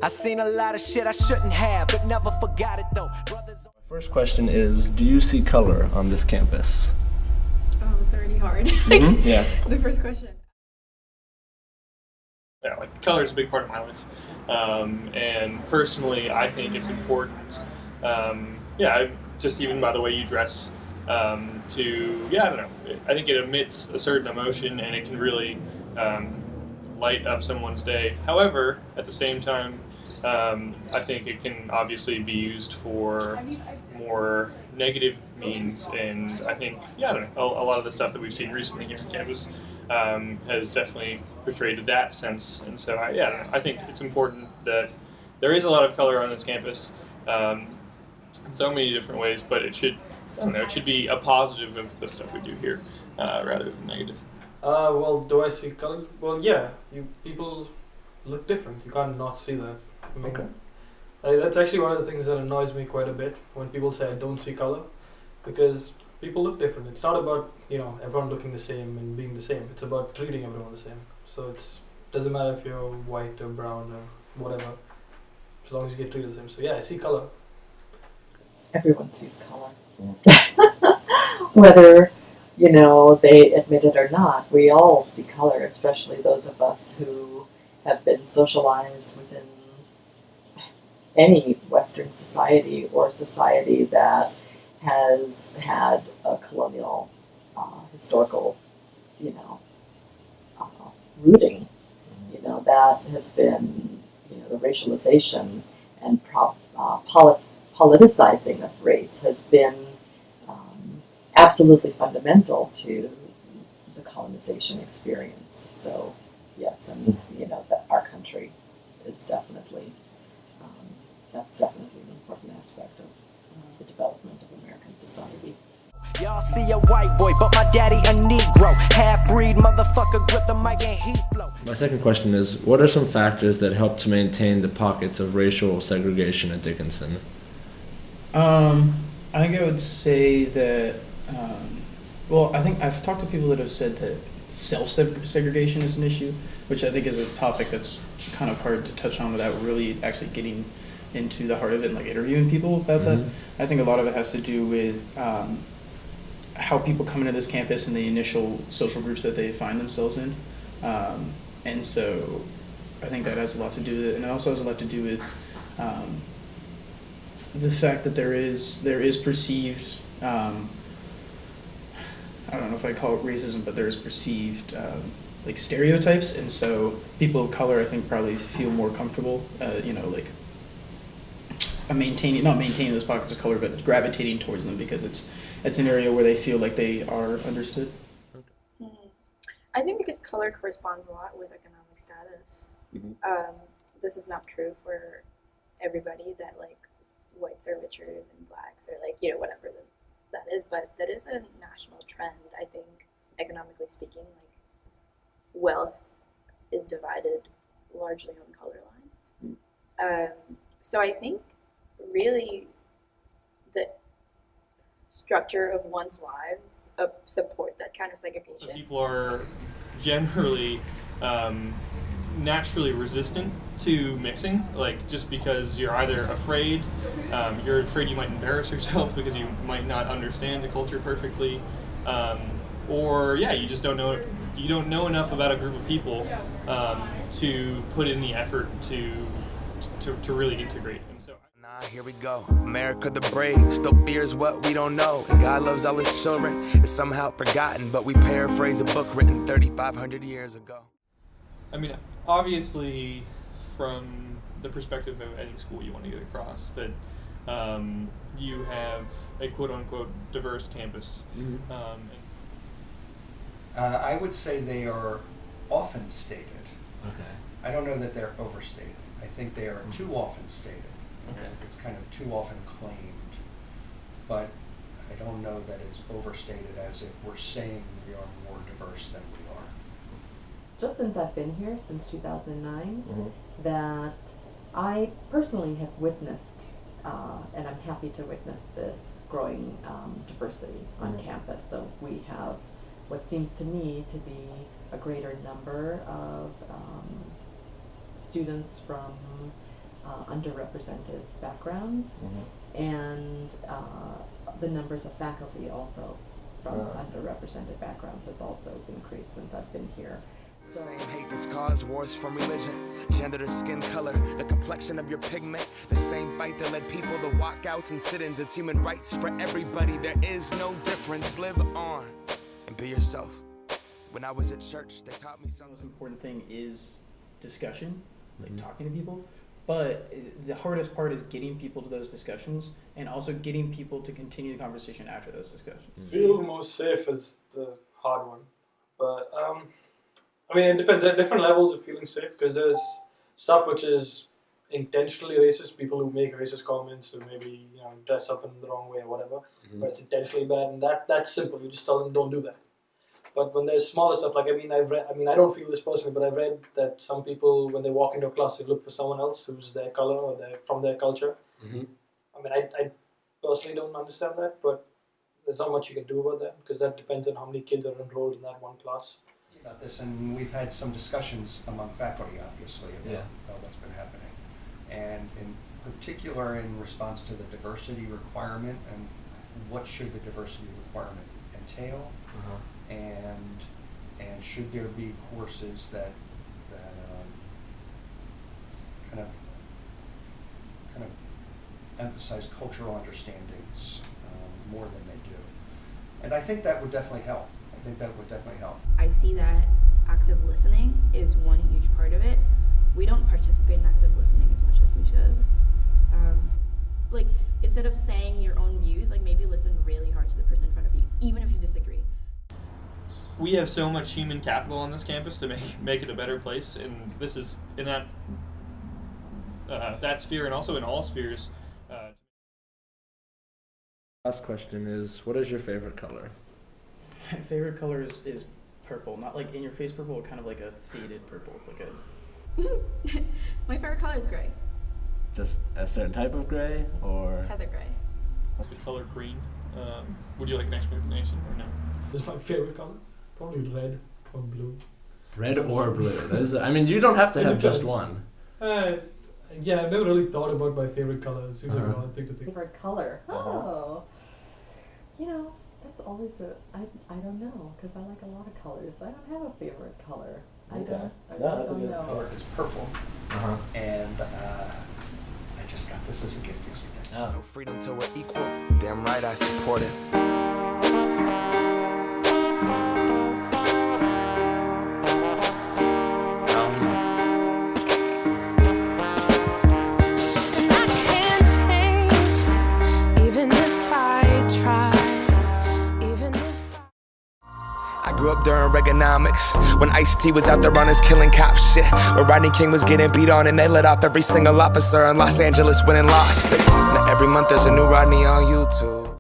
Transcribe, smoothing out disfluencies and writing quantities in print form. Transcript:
I seen a lot of shit I shouldn't have, but never forgot it though. Brothers. First question is, do you see color on this campus? Oh, it's already hard. Yeah. The first question. Yeah, like color is a big part of my life, and personally, I think it's important. Just even by the way you dress, I don't know. I think it emits a certain emotion, and it can really light up someone's day. However, at the same time, I think it can obviously be used for more negative means, and I think, I don't know, a lot of the stuff that we've seen recently here on campus has definitely portrayed that sense. And so, I don't know, I think it's important that there is a lot of color on this campus in so many different ways, but it should, it should be a positive of the stuff we do here rather than negative. Well, do I see color? Well, yeah. People look different. You can't not see that. I mean, that's actually one of the things that annoys me quite a bit when people say I don't see color, because people look different. It's not about everyone looking the same and being the same. It's about treating everyone the same. So it doesn't matter if you're white or brown or whatever, as long as you get treated the same. So yeah, I see color. Everyone sees color. Whether they admit it or not, we all see color, especially those of us who have been socialized within any Western society or society that has had a colonial historical, rooting. That has been, the racialization and politicizing of race has been absolutely fundamental to the colonization experience. So yes, and that our country is definitely that's definitely an important aspect of the development of American society. Y'all see a white boy, but my daddy a Negro. Half-breed motherfucker, grip the mic and he flow. My second question is, what are some factors that help to maintain the pockets of racial segregation at Dickinson? I think I would say that, I think I've talked to people that have said that self-segregation is an issue, which I think is a topic that's kind of hard to touch on without really actually getting into the heart of it and like interviewing people about that. I think a lot of it has to do with how people come into this campus and the initial social groups that they find themselves in. And so I think that has a lot to do with it. And it also has a lot to do with the fact that there is perceived, I don't know if I call it racism, but there is perceived like stereotypes. And so people of color, I think, probably feel more comfortable, not maintaining those pockets of color, but gravitating towards them because it's an area where they feel like they are understood. I think because color corresponds a lot with economic status. This is not true for everybody, that like whites are richer than blacks or whatever that is, but that is a national trend. I think economically speaking, like wealth is divided largely on color lines. So I think really the structure of one's lives support that kind of segregation. So people are generally naturally resistant to mixing, like just because you're either afraid, you might embarrass yourself because you might not understand the culture perfectly, or you just don't know enough about a group of people to put in the effort to really integrate. And so here we go. America the brave still fears what we don't know. And God loves all his children. It's somehow forgotten, but we paraphrase a book written 3,500 years ago. I mean, obviously, from the perspective of any school you want to get across, that you have a quote-unquote diverse campus. I would say they are often stated. Okay. I don't know that they're overstated. I think they are too often stated. Okay. It's kind of too often claimed, but I don't know that it's overstated as if we're saying we are more diverse than we are. Just since I've been here, since 2009, that I personally have witnessed, and I'm happy to witness this growing diversity on campus. So we have what seems to me to be a greater number of students from underrepresented backgrounds, and the numbers of faculty also from underrepresented backgrounds has also increased since I've been here. The same hate that's caused wars from religion, gender to skin color, the complexion of your pigment. The same fight that led people to walkouts and sit-ins. It's human rights for everybody. There is no difference. Live on and be yourself. When I was at church, they taught me The something. most important thing is discussion, like talking to people. But the hardest part is getting people to those discussions and also getting people to continue the conversation after those discussions. Feel most safe is the hard one, but I mean, it depends. There are different levels of feeling safe because there's stuff which is intentionally racist. People who make racist comments, who maybe dress up in the wrong way or whatever, but it's intentionally bad, and that's simple. You just tell them don't do that. But when there's smaller stuff, like I don't feel this personally, but I've read that some people, when they walk into a class, they look for someone else who's their color or from their culture. I mean, I personally don't understand that, but there's not much you can do about that because that depends on how many kids are enrolled in that one class. About this, and we've had some discussions among faculty, obviously, about what's been happening, and in particular in response to the diversity requirement and what should the diversity requirement entail, and should there be courses that kind of emphasize cultural understandings more than they do, and I think that would definitely help. I see that active listening is one huge part of it. We don't participate in active listening as much as we should. Like, instead of saying your own views, like maybe listen really hard to the person in front of you, even if you disagree. We have so much human capital on this campus to make it a better place, and this is in that sphere, and also in all spheres. Last question is, what is your favorite color? My favorite color is purple, not like in your face purple, but kind of like a faded purple, like a. My favorite color is gray. Just a certain type of gray, or? Heather gray. What's the color green? Would you like an explanation or no? This is my favorite color. Probably red or blue. Red or blue. That is, I mean, you don't have to have just one. Yeah, I've never really thought about my favorite color. It seems like an odd thing to think. Favorite color? Oh, that's always I don't know, because I like a lot of colors. I don't have a favorite color. I don't know. Color is purple, and I just got this as a gift yesterday. No freedom till we're equal. Damn right I support it. I grew up during Reaganomics, when Ice-T was out there on his killing cop shit, where Rodney King was getting beat on and they let off every single officer in Los Angeles winning lost. Now every month there's a new Rodney on YouTube.